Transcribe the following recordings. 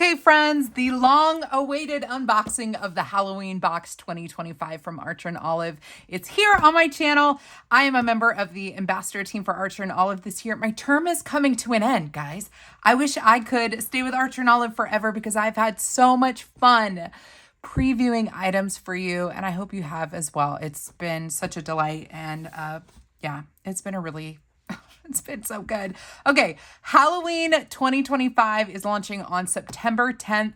Okay, friends, the long-awaited unboxing of the Halloween box 2025 from Archer and Olive. It's here on my channel. I am a member of the ambassador team for Archer and Olive this year. My term is coming to an end, guys. I wish I could stay with Archer and Olive forever because I've had so much fun previewing items for you, and I hope you have as well. It's been such a delight, and yeah, it's been a really it's been so good. Okay, Halloween 2025 is launching on September 10th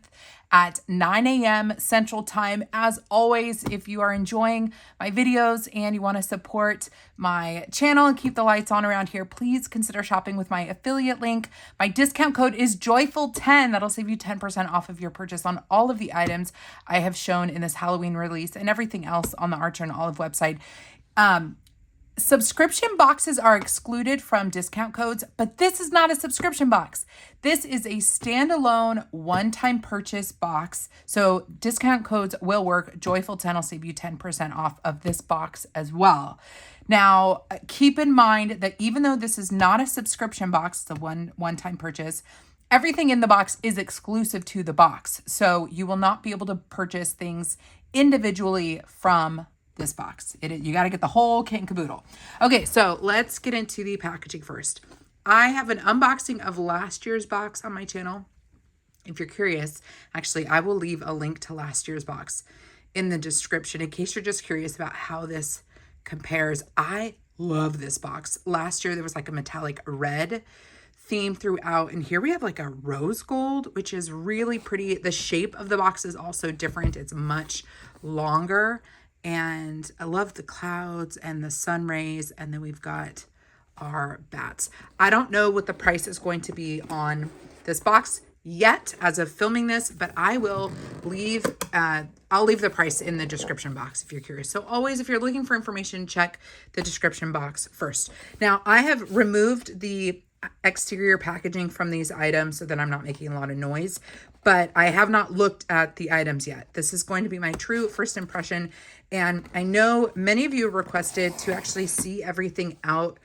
at 9 a.m. Central Time. As always, if you are enjoying my videos and you want to support my channel and keep the lights on around here, please consider shopping with my affiliate link. My discount code is JOYFUL10. That'll save you 10% off of your purchase on all of the items I have shown in this Halloween release and everything else on the Archer and Olive website. Subscription boxes are excluded from discount codes, but this is not a subscription box. This is a standalone one-time purchase box. So discount codes will work. JOYFUL10 will save you 10% off of this box as well. Now, keep in mind that even though this is not a subscription box, it's a one-time purchase, everything in the box is exclusive to the box. So you will not be able to purchase things individually from this box. You got to get the whole kit and caboodle. Okay, so let's get into the packaging first. I have an unboxing of last year's box on my channel. If you're curious, actually, I will leave a link to last year's box in the description in case you're just curious about how this compares. I love this box. Last year, there was like a metallic red theme throughout, and here we have like a rose gold, which is really pretty. The shape of the box is also different. It's much longer. And I love the clouds and the sun rays. And then we've got our bats. I don't know what the price is going to be on this box yet as of filming this, but I will leave, I'll leave the price in the description box if you're curious. So always, if you're looking for information, check the description box first. Now, I have removed the exterior packaging from these items so that I'm not making a lot of noise, but I have not looked at the items yet. This is going to be my true first impression. And I know many of you requested to actually see everything out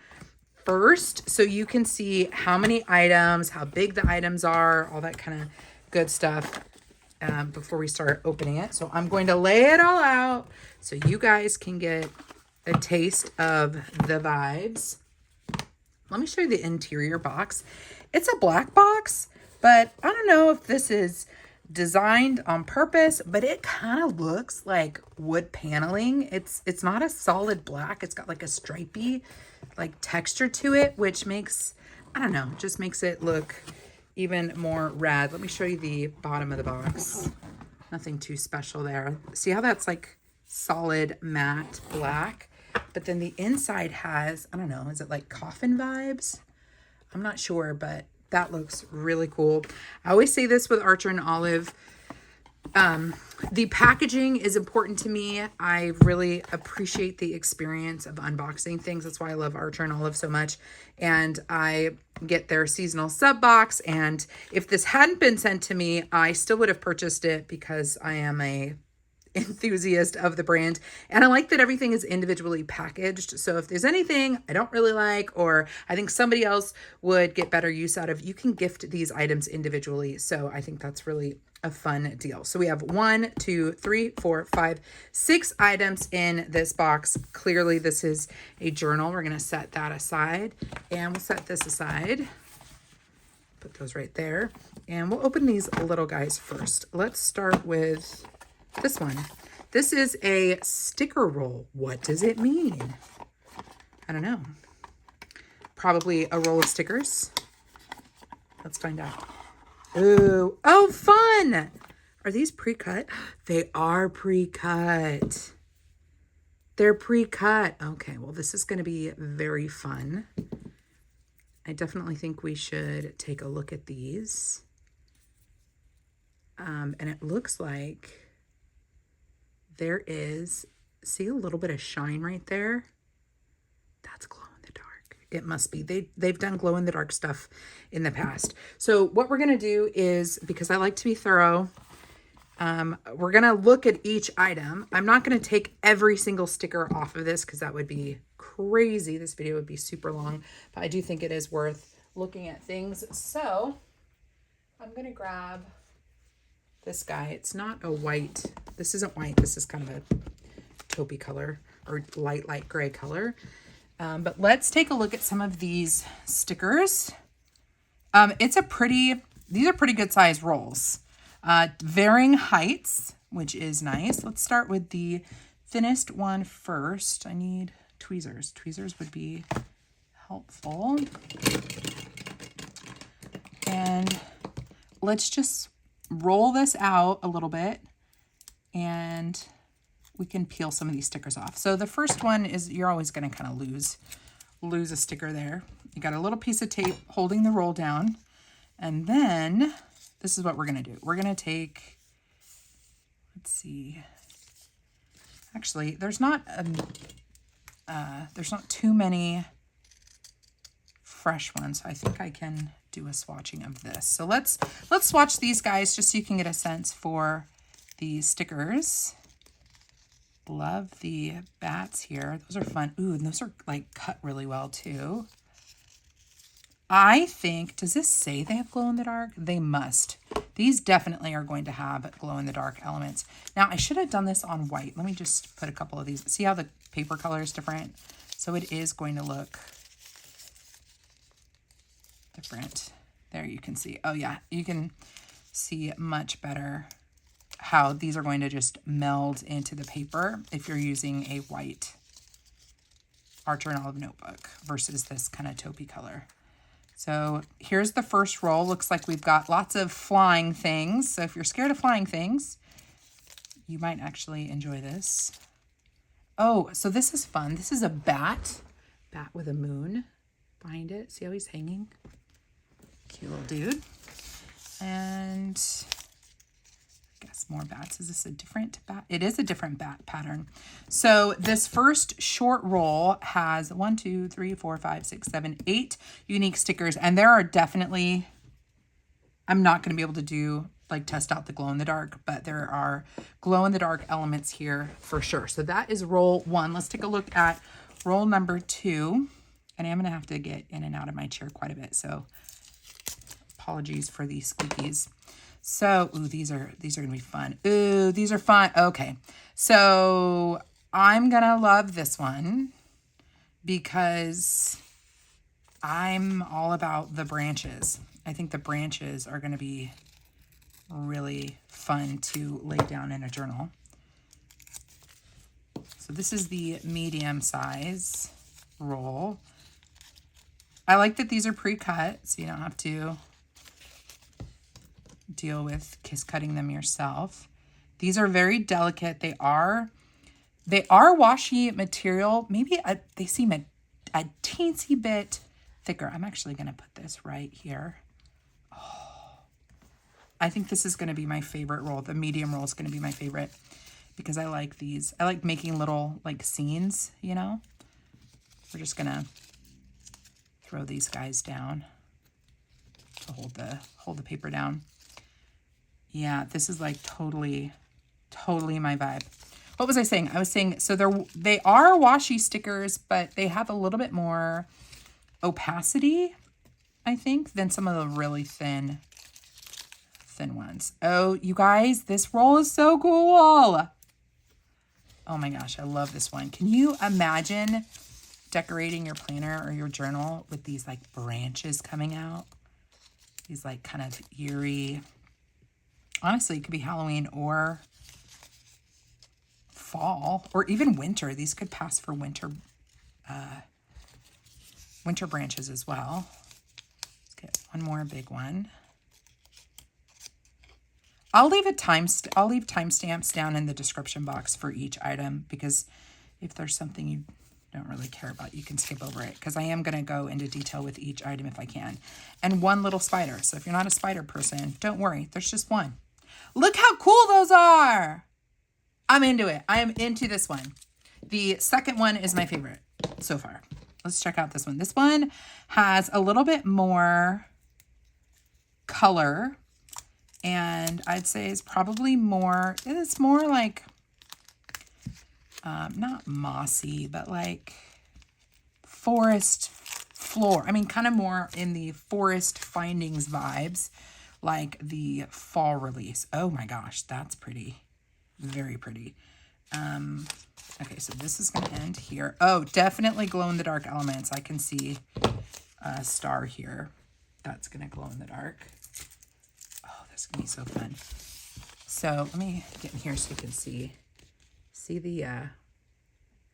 first so you can see how many items, how big the items are, all that kind of good stuff before we start opening it. So I'm going to lay it all out so you guys can get a taste of the vibes. Let me show you the interior box. It's a black box, but I don't know if this is designed on purpose, but it kind of looks like wood paneling. It's not a solid black. It's got like a stripy like texture to it, which makes, I don't know, just makes it look even more rad. Let me show you the bottom of the box. Nothing too special there. See how that's like solid matte black? But then the inside has, I don't know, is it like coffin vibes? I'm not sure, but that looks really cool. I always say this with Archer and Olive. The packaging is important to me. I really appreciate the experience of unboxing things. That's why I love Archer and Olive so much. And I get their seasonal sub box. And if this hadn't been sent to me, I still would have purchased it because I am a enthusiast of the brand, and I like that everything is individually packaged. So if there's anything I don't really like, or I think somebody else would get better use out of, you can gift these items individually. So I think that's really a fun deal. So we have 1, 2, 3, 4, 5, 6 items in this box. Clearly this is a journal. We're going to set that aside, and we'll set this aside. Put those right there, and we'll open these little guys first. Let's start with this one. This is a sticker roll. What does it mean? I don't know. Probably a roll of stickers. Let's find out. Ooh, oh, fun. Are these pre-cut? They are pre-cut. They're pre-cut. Okay, well, this is going to be very fun. I definitely think we should take a look at these. And it looks like there is, see a little bit of shine right there? That's glow in the dark. It must be. They've done glow in the dark stuff in the past. So what we're going to do is, because I like to be thorough, we're going to look at each item. I'm not going to take every single sticker off of this because that would be crazy. This video would be super long, but I do think it is worth looking at things. So I'm going to grab this guy. It's not a white. This isn't white. This is kind of a taupey color or light gray color. But let's take a look at some of these stickers. These are pretty good size rolls. Varying heights, which is nice. Let's start with the thinnest one first. I need tweezers. Tweezers would be helpful. And let's just roll this out a little bit and we can peel some of these stickers off. So the first one is, you're always going to kind of lose a sticker there. You got a little piece of tape holding the roll down. And then this is what we're going to do. We're going to take, let's see. Actually, there's not too many fresh ones. I think I can do a swatching of this. So let's swatch these guys just so you can get a sense for the stickers. Love the bats here. Those are fun. Ooh, and those are like cut really well too. I think, does this say they have glow in the dark? They must. These definitely are going to have glow in the dark elements. Now I should have done this on white. Let me just put a couple of these. See how the paper color is different? So it is going to look different. There you can see. Oh yeah, you can see much better how these are going to just meld into the paper if you're using a white Archer and Olive notebook versus this kind of taupey color. So here's the first roll. Looks like we've got lots of flying things. So if you're scared of flying things, you might actually enjoy this. Oh, so this is fun. This is a bat with a moon behind it. See how he's hanging? Cute little dude. And I guess more bats. Is this a different bat? It is a different bat pattern. So this first short roll has 1, 2, 3, 4, 5, 6, 7, 8 unique stickers. And there are definitely, I'm not going to be able to do like test out the glow in the dark, but there are glow in the dark elements here for sure. So that is roll 1. Let's take a look at roll number 2. And I'm going to have to get in and out of my chair quite a bit. So apologies for these squeakies. So, ooh, these are going to be fun. Ooh, these are fun. Okay. So I'm going to love this one because I'm all about the branches. I think the branches are going to be really fun to lay down in a journal. So this is the medium size roll. I like that these are pre-cut, so you don't have to deal with cutting them yourself. These are very delicate. They are washi material. Maybe they seem a teensy bit thicker. I'm actually going to put this right here. Oh, I think this is going to be my favorite roll. The medium roll is going to be my favorite because I like these. I like making little like scenes, you know. We're just going to throw these guys down to hold the paper down. Yeah, this is like totally my vibe. What was I saying? I was saying, so they are washi stickers, but they have a little bit more opacity, I think, than some of the really thin ones. Oh, you guys, this roll is so cool. Oh my gosh, I love this one. Can you imagine decorating your planner or your journal with these like branches coming out? These like kind of eerie, honestly, it could be Halloween or fall or even winter. These could pass for winter branches as well. Let's get one more big one. I'll leave timestamps down in the description box for each item because if there's something you don't really care about, you can skip over it because I am going to go into detail with each item if I can. And one little spider. So if you're not a spider person, don't worry. There's just one. Look how cool those are. I'm into it. I am into this one. The second one is my favorite so far. Let's check out this one. This one has a little bit more color and I'd say it's probably more, it's more like, not mossy, but like forest floor. I mean, kind of more in the forest findings vibes. like the fall release. Oh my gosh, that's pretty. Very pretty. Okay, so this is going to end here. Oh, definitely glow-in-the-dark elements. I can see a star here. That's going to glow in the dark. Oh, that's going to be so fun. So let me get in here so you can see the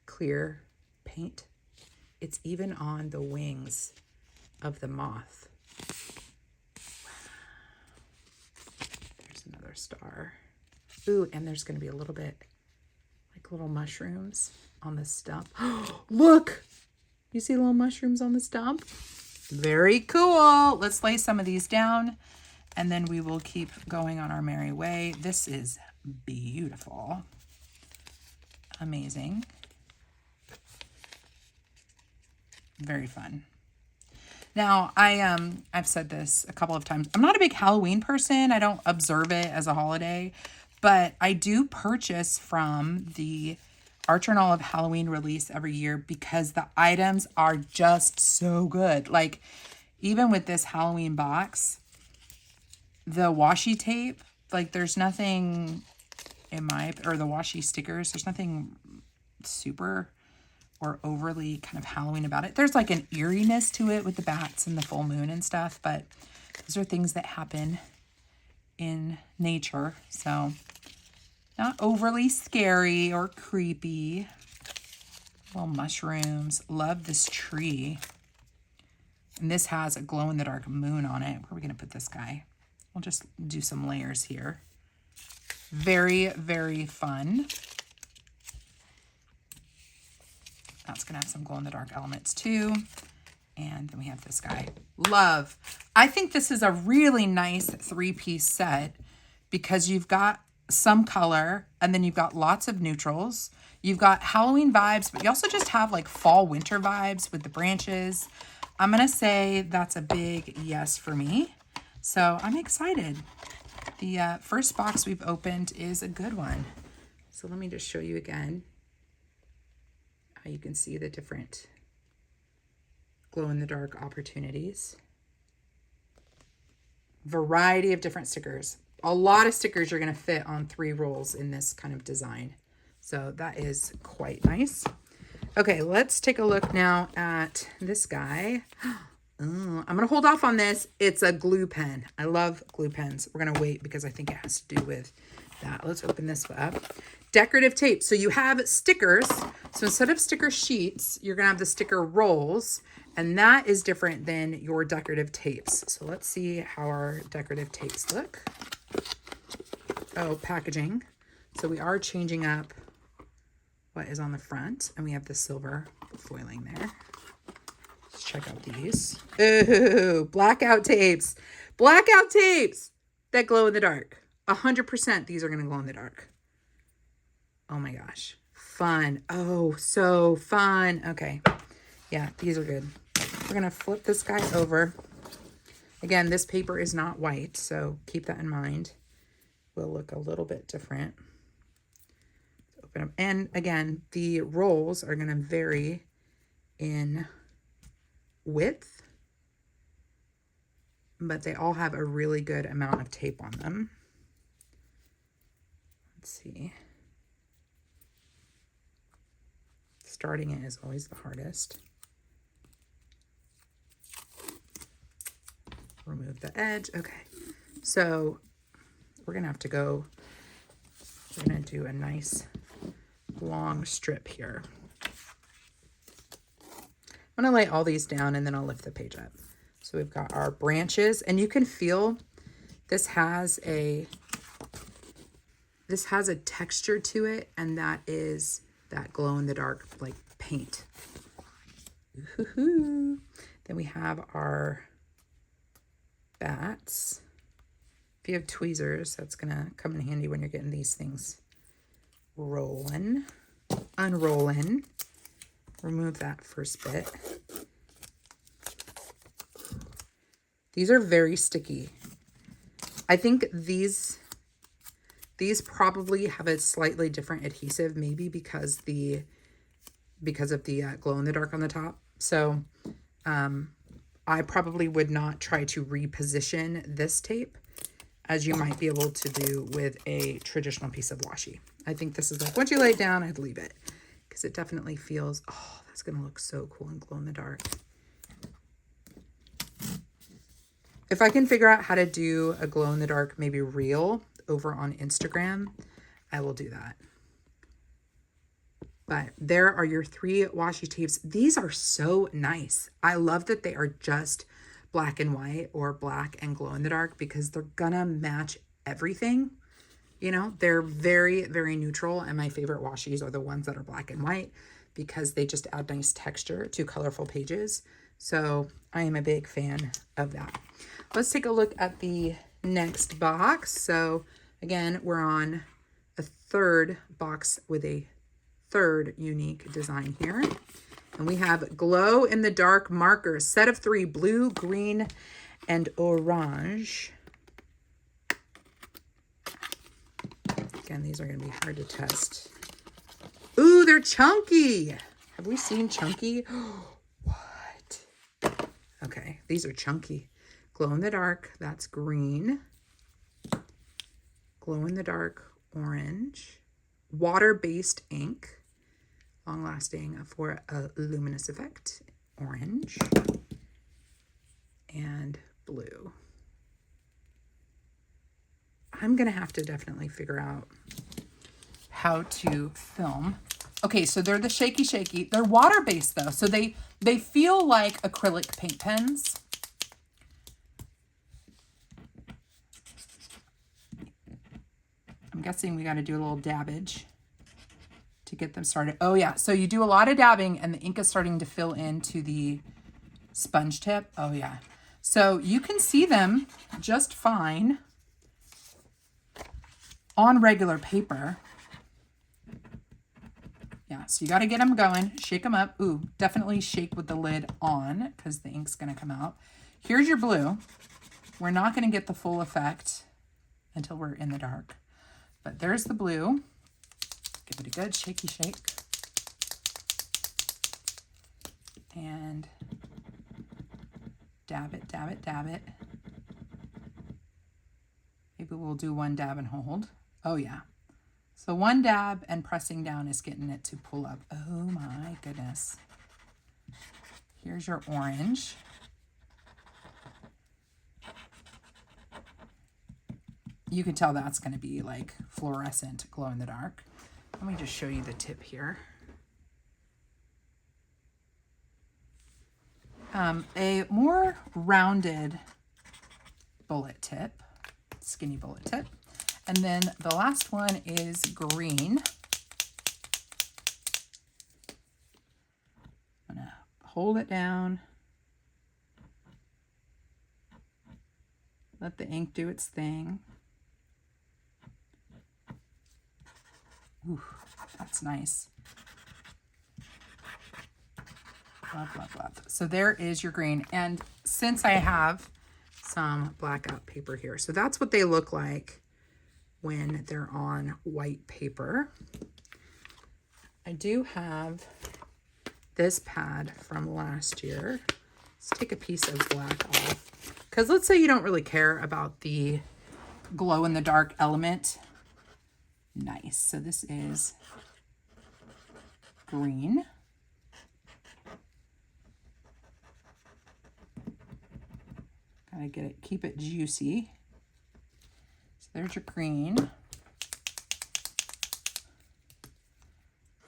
clear paint. It's even on the wings of the moth. There's another star. Ooh, and there's going to be a little bit like little mushrooms on the stump. Look! You see little mushrooms on the stump? Very cool. Let's lay some of these down and then we will keep going on our merry way. This is beautiful. Amazing. Very fun. Now, I've said this a couple of times. I'm not a big Halloween person. I don't observe it as a holiday, but I do purchase from the Archer and Olive Halloween release every year because the items are just so good. Like, even with this Halloween box, the washi tape, like there's nothing or the washi stickers, there's nothing super or overly kind of Halloween about it. There's like an eeriness to it with the bats and the full moon and stuff, but those are things that happen in nature. So not overly scary or creepy. Little mushrooms. Love this tree. And this has a glow-in-the-dark moon on it. Where are we going to put this guy? We'll just do some layers here. Very, very fun. That's going to have some glow-in-the-dark elements too. And then we have this guy. Love. I think this is a really nice 3-piece set because you've got some color and then you've got lots of neutrals. You've got Halloween vibes, but you also just have like fall winter vibes with the branches. I'm going to say that's a big yes for me. So I'm excited. The first box we've opened is a good one. So let me just show you again how you can see the different glow-in-the-dark opportunities. Variety of different stickers. A lot of stickers are going to fit on 3 rolls in this kind of design. So that is quite nice. Okay, let's take a look now at this guy. I'm going to hold off on this. It's a glue pen. I love glue pens. We're going to wait because I think it has to do with that. Let's open this up. Decorative tape. So you have stickers. So instead of sticker sheets, you're going to have the sticker rolls. And that is different than your decorative tapes. So let's see how our decorative tapes look. Oh, packaging. So we are changing up what is on the front. And we have the silver foiling there. Let's check out these. Ooh, blackout tapes. Blackout tapes that glow in the dark. 100% these are going to glow in the dark. Oh my gosh. Fun. Oh, so fun. Okay. Yeah, these are good. We're going to flip this guy over. Again, this paper is not white, so keep that in mind. Will look a little bit different. Open up. And again, the rolls are going to vary in width, but they all have a really good amount of tape on them. Let's see. Starting it is always the hardest. Remove the edge. Okay, so we're gonna have to go, we're gonna do a nice long strip here. I'm gonna lay all these down and then I'll lift the page up. So we've got our branches, and you can feel this has a texture to it, and that is that glow in the dark like paint. Ooh-hoo-hoo. Then we have our bats. If you have tweezers, that's gonna come in handy when you're getting these things rolling, unrolling. Remove that first bit. These are very sticky. I think these probably have a slightly different adhesive, maybe because of the glow in the dark on the top. So I probably would not try to reposition this tape as you might be able to do with a traditional piece of washi. I think this is like, once you lay it down, I'd leave it because it definitely feels, oh, that's going to look so cool and glow in the dark. If I can figure out how to do a glow in the dark, maybe reel over on Instagram, I will do that. But there are your 3 washi tapes. These are so nice. I love that they are just black and white or black and glow in the dark because they're gonna match everything. You know, they're very, very neutral. And my favorite washis are the ones that are black and white because they just add nice texture to colorful pages. So I am a big fan of that. Let's take a look at the next box. So again, we're on a 3rd box with a 3rd unique design here. And we have glow in the dark markers, set of 3, blue, green, and orange. Again, these are going to be hard to test. Ooh, they're chunky. Have we seen chunky? What? Okay, these are chunky. Glow in the dark, that's green. Glow in the dark, orange. Water-based ink. Long lasting for a luminous effect, orange and blue. I'm gonna have to definitely figure out how to film. Okay, so they're the shaky. They're water-based though, so they feel like acrylic paint pens. I'm guessing we got to do a little dabbage to get them started. Oh yeah, so you do a lot of dabbing and the ink is starting to fill into the sponge tip. Oh yeah. So you can see them just fine on regular paper. Yeah, so you got to get them going, shake them up. Ooh, definitely shake with the lid on because the ink's going to come out. Here's your blue. We're not going to get the full effect until we're in the dark. But there's the blue. Give it a good shaky shake. And dab it, dab it, dab it. Maybe we'll do 1 dab and hold. Oh yeah. So 1 dab and pressing down is getting it to pull up. Oh my goodness. Here's your orange. You can tell that's going to be like fluorescent glow in the dark. Let me just show you the tip here. A more rounded bullet tip, skinny bullet tip. And then the last one is green. I'm gonna hold it down. Let the ink do its thing. Ooh, that's nice. Love, love, love. So there is your green. And since I have some blackout paper here, so that's what they look like when they're on white paper. I do have this pad from last year. Let's take a piece of black off. Because let's say you don't really care about the glow in the dark element. Nice. So this is green. Gotta get it, keep it juicy. So there's your green.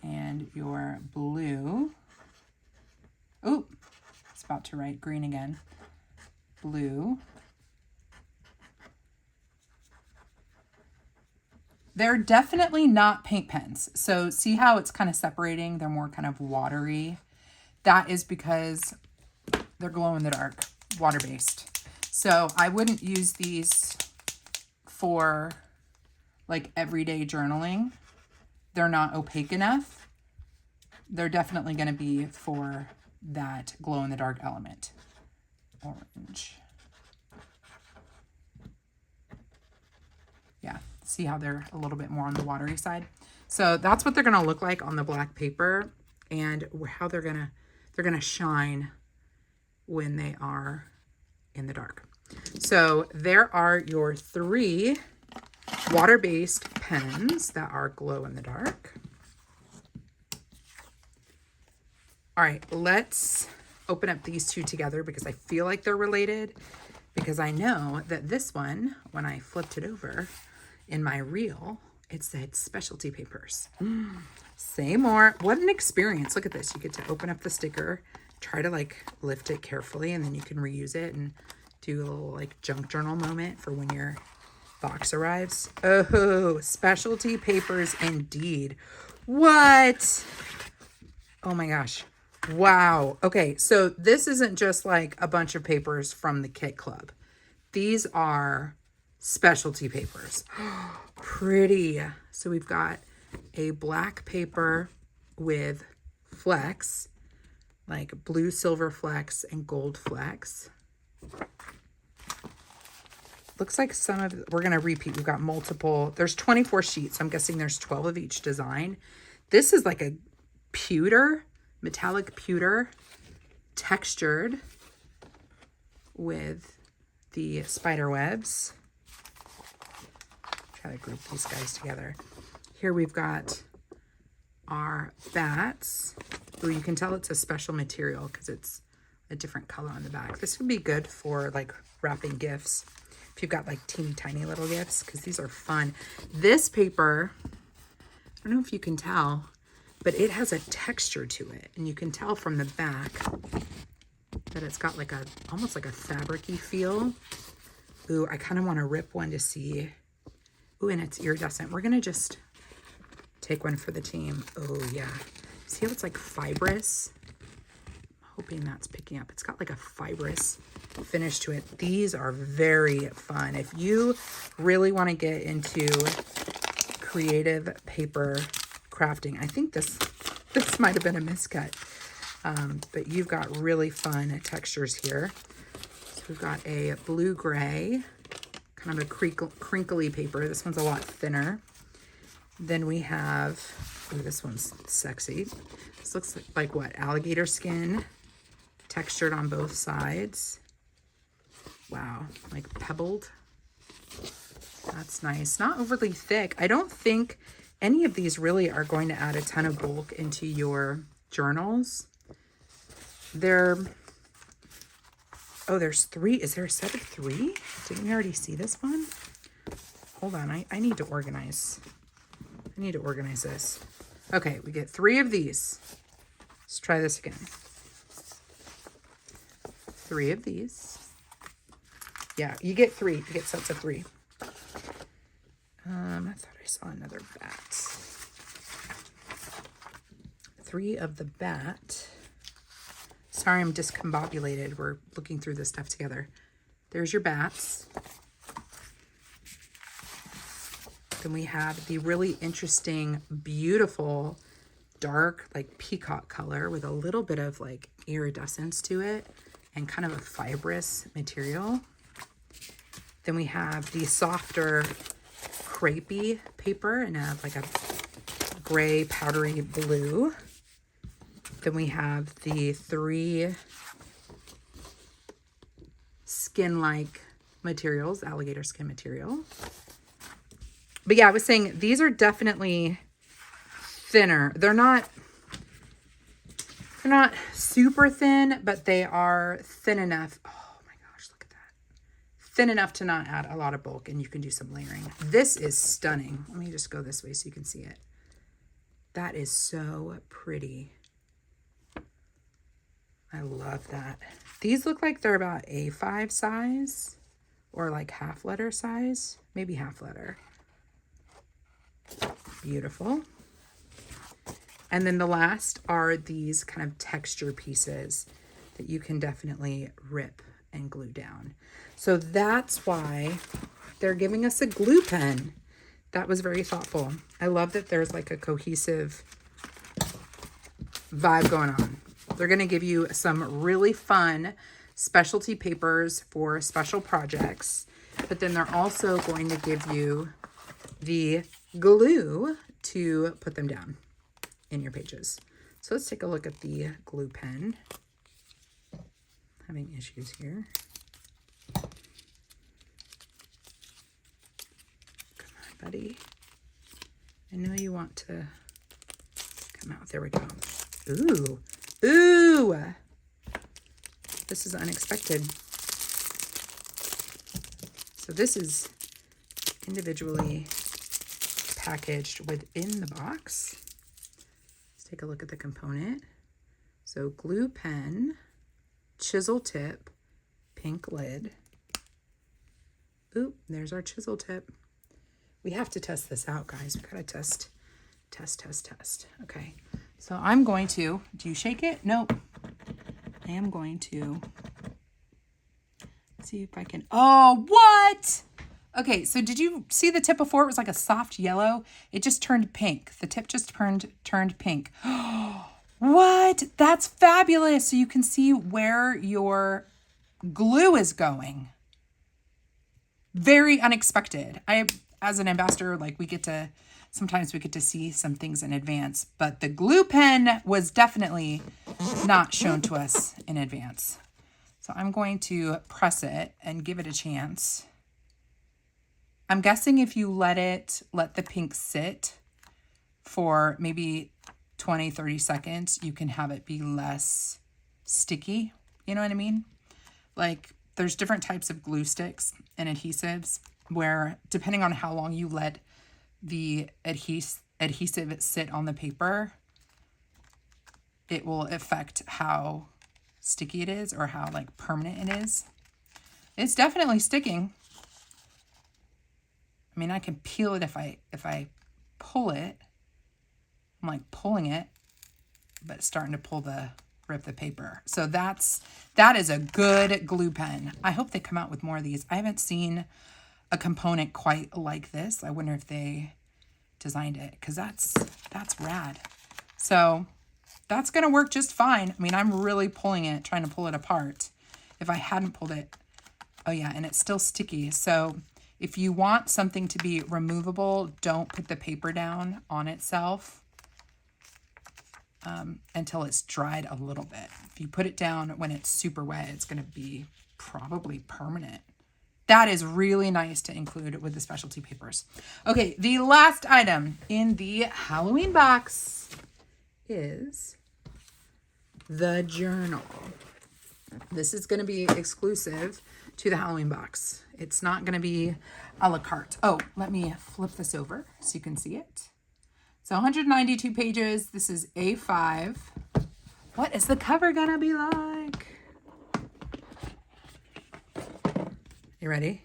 And your blue. Oh, it's about to write green again. Blue. They're definitely not paint pens. So see how it's kind of separating? They're more kind of watery. That is because they're glow in the dark, water-based. So I wouldn't use these for like everyday journaling. They're not opaque enough. They're definitely going to be for that glow in the dark element. Orange. Yeah, see how they're a little bit more on the watery side. So that's what they're going to look like on the black paper, and how they're going to shine when they are in the dark. So there are your 3 water-based pens that are glow in the dark. All right, let's open up these 2 together because I feel like they're related, because I know that this one, when I flipped it over in my reel, it said specialty papers. Say more. What an experience. Look at this. You get to open up the sticker, try to like lift it carefully, and then you can reuse it and do a little like junk journal moment for when your box arrives. Oh, specialty papers indeed. What? Oh my gosh. Wow. Okay, so this isn't just like a bunch of papers from the Kit Club. These are specialty papers. Pretty. So we've got a black paper with flecks, like blue, silver flecks, and gold flecks. Looks like some of, we're going to repeat. We've got multiple, there's 24 sheets. I'm guessing there's 12 of each design. This is like a pewter, metallic pewter, textured with the spider webs. Try to group these guys together. Here we've got our bats. Oh, you can tell it's a special material because it's a different color on the back. This would be good for like wrapping gifts. If you've got like teeny tiny little gifts, because these are fun. This paper, I don't know if you can tell, but it has a texture to it. And you can tell from the back that it's got like a, almost like a fabric-y feel. Ooh, I kind of want to rip one to see. Ooh, and it's iridescent. We're going to just take one for the team. Oh yeah. See how it's like fibrous? Hoping that's picking up. It's got like a fibrous finish to it. These are very fun. If you really want to get into creative paper crafting, I think this might have been a miscut, but you've got really fun textures here. So we've got a blue-gray, kind of a crinkly paper. This one's a lot thinner. Then we have, ooh, this one's sexy. This looks like what? Alligator skin, textured on both sides. Wow, like pebbled. That's nice. Not overly thick. I don't think any of these really are going to add a ton of bulk into your journals. Oh, there's 3. Is there a set of 3? Didn't we already see this one? Hold on, I need to organize. I need to organize this. Okay, we get 3 of these. Let's try this again. 3 of these. Yeah, you get 3. You get sets of 3. I thought I saw another bat. 3 of the bat. Sorry, I'm discombobulated. We're looking through this stuff together. There's your bats. Then we have the really interesting, beautiful, dark, like peacock color with a little bit of like iridescence to it and kind of a fibrous material. Then we have the softer crepey paper and like a gray powdery blue. Then we have the 3 skin-like materials, alligator skin material. But yeah, I was saying these are definitely thinner. They're not super thin, but they are thin enough. Oh my gosh, look at that. Thin enough to not add a lot of bulk, and you can do some layering. This is stunning. Let me just go this way so you can see it. That is so pretty. I love that. These look like they're about A5 size or like half letter size, maybe half letter. Beautiful. And then the last are these kind of texture pieces that you can definitely rip and glue down. So that's why they're giving us a glue pen. That was very thoughtful. I love that there's like a cohesive vibe going on. They're going to give you some really fun specialty papers for special projects, but then they're also going to give you the glue to put them down in your pages. So let's take a look at the glue pen. Having issues here. buddy. I know you want to come out. There we go. Ooh. Ooh. This is unexpected. So this is individually packaged within the box. Let's take a look at the component. So glue pen, chisel tip, pink lid. Oop, there's our chisel tip. We have to test this out, guys. We gotta test. Okay, so I'm going to, do you shake it? Nope. I am going to see if I can, oh, what? Okay, so did you see the tip before? It was like a soft yellow. It just turned pink. The tip just turned pink. What? That's fabulous. So you can see where your glue is going. Very unexpected. As an ambassador, like sometimes we get to see some things in advance, but the glue pen was definitely not shown to us in advance. So I'm going to press it and give it a chance. I'm guessing if you let the pink sit for maybe 20, 30 seconds, you can have it be less sticky. You know what I mean? Like there's different types of glue sticks and adhesives where depending on how long you let the adhesive sit on the paper, it will affect how sticky it is or how like permanent it is. It's definitely sticking. I mean, I can peel it if I pull it. I'm like pulling it, but it's starting to rip the paper. So that is a good glue pen. I hope they come out with more of these. I haven't seen a component quite like this. I wonder if they designed it because that's rad. So that's going to work just fine. I mean, I'm really pulling it, trying to pull it apart. If I hadn't pulled it, oh yeah, and it's still sticky. So if you want something to be removable, don't put the paper down on itself until it's dried a little bit. If you put it down when it's super wet, it's going to be probably permanent. That is really nice to include with the specialty papers. Okay, the last item in the Halloween box is the journal. This is going to be exclusive to the Halloween box. It's not going to be a la carte. Oh, let me flip this over so you can see it. So 192 pages. This is A5. What is the cover going to be like? You ready?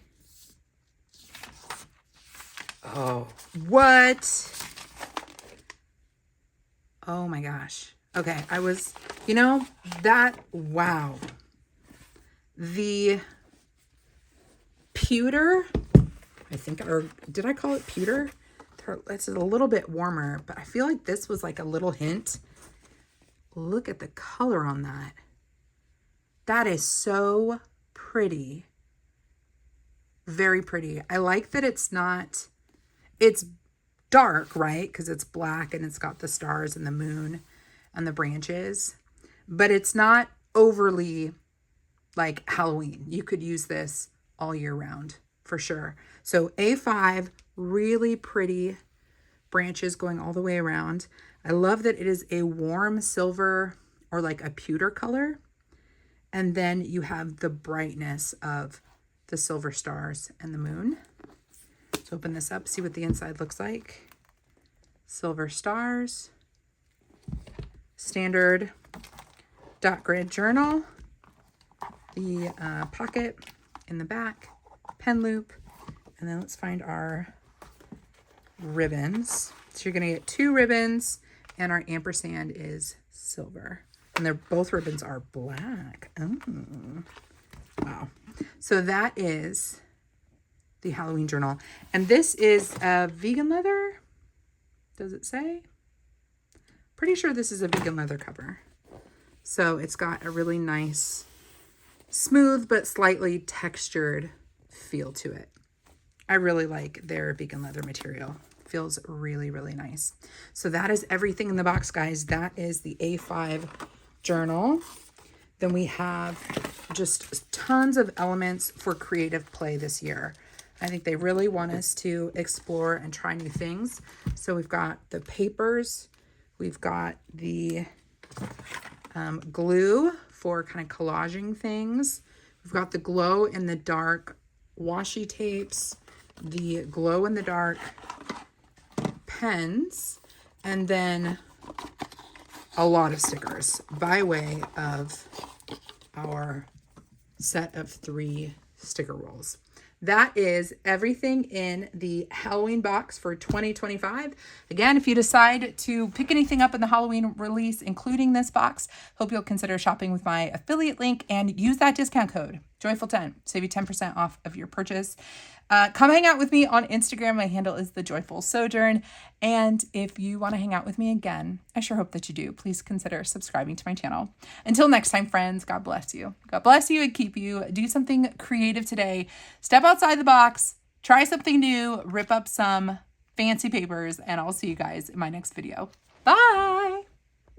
Oh, what? Oh my gosh. Okay, wow. The pewter, I think, or did I call it pewter? It's a little bit warmer, but I feel like this was like a little hint. Look at the color on that. That is so pretty. Very pretty. I like that it's dark, right? Because it's black and it's got the stars and the moon and the branches, but it's not overly like Halloween. You could use this all year round for sure. So A5, really pretty branches going all the way around. I love that it is a warm silver or like a pewter color. And then you have the brightness of the silver stars and the moon. Let's open this up, see what the inside looks like. Silver stars, standard dot grid journal, the pocket in the back, pen loop, and then let's find our ribbons. So you're gonna get 2 ribbons and our ampersand is silver. And both ribbons are black. Oh, wow. So that is the Halloween journal. And this is a vegan leather. Does it say? Pretty sure this is a vegan leather cover. So it's got a really nice, smooth but slightly textured feel to it. I really like their vegan leather material. Feels really, really nice. So that is everything in the box, guys. That is the A5 journal. Then we have just tons of elements for creative play this year. I think they really want us to explore and try new things. So we've got the papers, we've got the glue for kind of collaging things. We've got the glow in the dark washi tapes, the glow in the dark pens, and then a lot of stickers by way of our set of 3 sticker rolls. That is everything in the Halloween box for 2025. Again, if you decide to pick anything up in the Halloween release, including this box, hope you'll consider shopping with my affiliate link and use that discount code, Joyful10, save you 10% off of your purchase. Come hang out with me on Instagram. My handle is The Joyful Sojourn. And if you want to hang out with me again, I sure hope that you do. Please consider subscribing to my channel. Until next time, friends, God bless you. God bless you and keep you. Do something creative today. Step outside the box. Try something new. Rip up some fancy papers. And I'll see you guys in my next video. Bye.